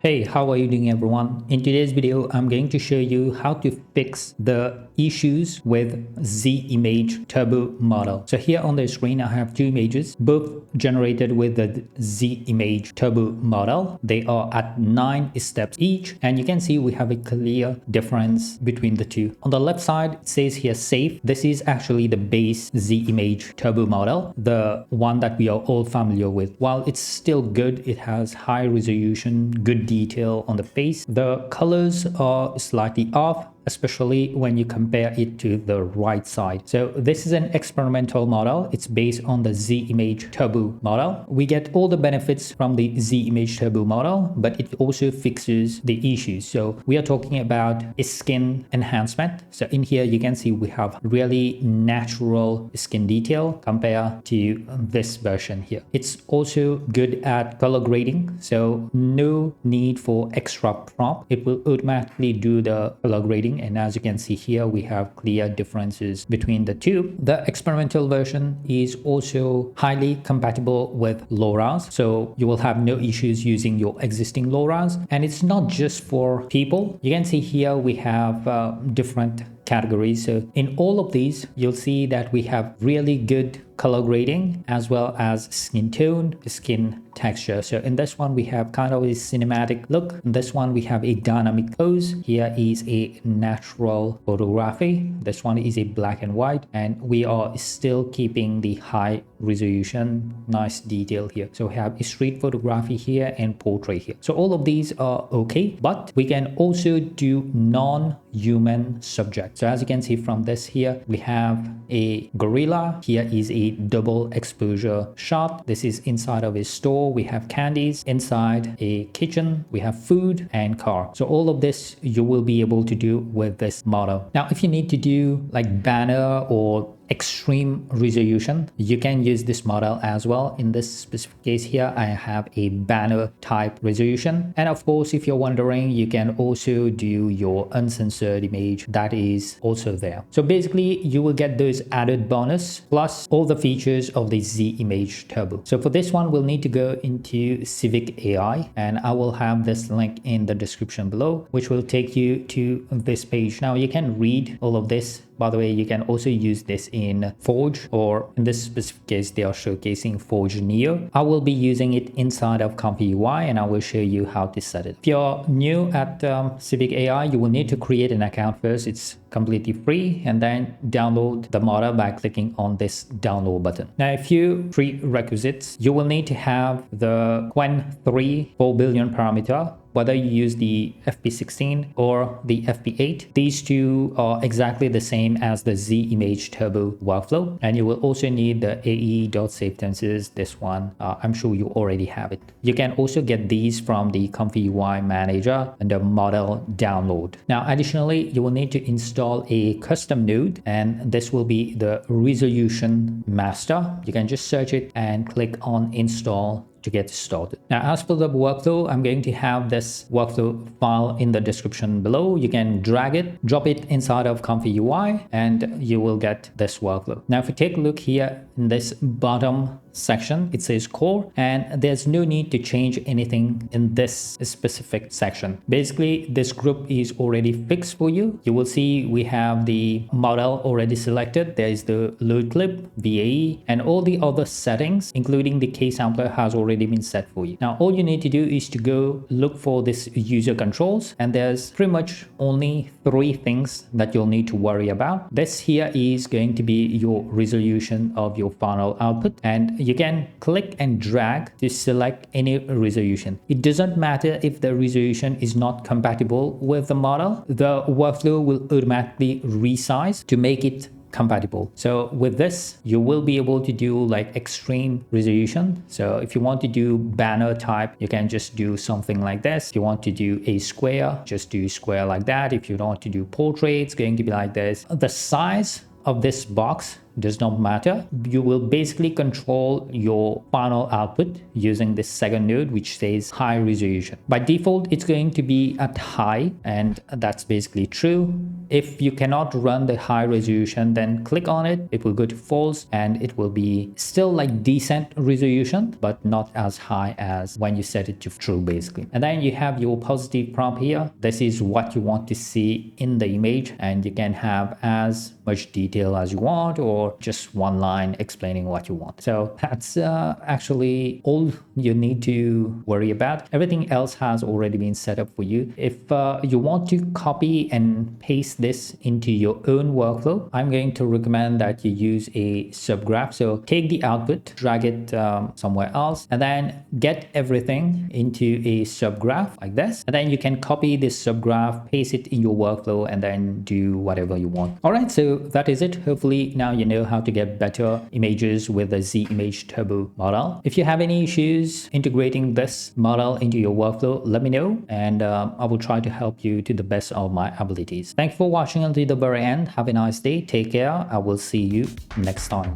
Hey, how are you doing everyone? In today's video, I'm going to show you how to fix the issues with Z-Image Turbo model. So here on the screen, I have two images, both generated with the Z-Image Turbo model. They are at 9 steps each, and you can see we have a clear difference between the two. On the left side, it says here safe. This is actually the base Z-Image Turbo model, the one that we are all familiar with. While it's still good, it has high resolution, good detail on the face. The colors are slightly off, especially when you compare it to the right side. So this is an experimental model. It's based on the Z-Image Turbo model. We get all the benefits from the Z-Image Turbo model, but it also fixes the issues. So we are talking about a skin enhancement. So in here, you can see we have really natural skin detail compared to this version here. It's also good at color grading. So no need for extra prompt. It will automatically do the color grading. And as you can see here, we have clear differences between the two. The experimental version is also highly compatible with LoRAs. So you will have no issues using your existing LoRAs. And it's not just for people. You can see here we have different categories. So in all of these, you'll see that we have really good color grading as well as skin tone, skin texture. So in this one, we have kind of a cinematic look. In this one, we have a dynamic pose. Here is a natural photography. This one is a black and white, and we are still keeping the high resolution, nice detail here. So we have a street photography here and portrait here. So all of these are okay, but we can also do non-human subjects. So as you can see from this here, we have a gorilla. Here is a double exposure shot. This is inside of a store. We have candies inside a kitchen. We have food and car. So all of this you will be able to do with this model. Now, if you need to do like banner or extreme resolution, you can use this model as well. In this specific case here, I have a banner type resolution. And of course, if you're wondering, you can also do your uncensored image. That is also there. So basically, you will get those added bonus plus all the features of the Z-Image Turbo. So for this one, we'll need to go into Civitai, and I will have this link in the description below, which will take you to this page. Now you can read all of this. By the way, you can also use this in Forge, or in this specific case, they are showcasing Forge Neo. I will be using it inside of ComfyUI, and I will show you how to set it. If you're new at Civitai, you will need to create an account first. It's completely free, and then download the model by clicking on this download button. Now, a few prerequisites. You will need to have the Qwen 3 4 billion parameter, whether you use the FP16 or the FP8. These two are exactly the same as the Z-Image Turbo workflow. And you will also need the ae.savetenses. This one, I'm sure you already have it. You can also get these from the ComfyUI manager and the model download. Now, additionally, you will need to install a custom node, and this will be the resolution master. You can just search it and click on install to get started. Now, as for the workflow, I'm going to have this workflow file in the description below. You can drag it, drop it inside of ComfyUI, and you will get this workflow. Now, if you take a look here in this bottom section, it says core, and there's no need to change anything in this specific section. Basically, this group is already fixed for you. You will see we have the model already selected. There is the load clip, VAE, and all the other settings, including the K sampler, has already been set for you. Now, all you need to do is to go look for this user controls, and there's pretty much only 3 things that you'll need to worry about. This here is going to be your resolution of your final output, and you can click and drag to select any resolution. It doesn't matter if the resolution is not compatible with the model. The workflow will automatically resize to make it compatible. So with this, you will be able to do like extreme resolution. So if you want to do banner type, you can just do something like this. If you want to do a square, just do square like that. If you want to do portrait, it's going to be like this. The size of this box does not matter. You will basically control your final output using this second node, which says high resolution. By default, it's going to be at high, and that's basically true. If you cannot run the high resolution, then click on it. It will go to false, and it will be still like decent resolution, but not as high as when you set it to true, basically. And then you have your positive prompt here. This is what you want to see in the image, and you can have as much detail as you want, or just one line explaining what you want. So that's actually all you need to worry about. Everything else has already been set up for you. If you want to copy and paste this into your own workflow, I'm going to recommend that you use a subgraph. So take the output, drag it somewhere else, and then get everything into a subgraph like this. And then you can copy this subgraph, paste it in your workflow, and then do whatever you want. All right, so that is it. Hopefully now you know how to get better images with the Z-Image Turbo model. If you have any issues integrating this model into your workflow, let me know, and I will try to help you to the best of my abilities. Thanks for watching until the very end. Have a nice day. Take care. I will see you next time.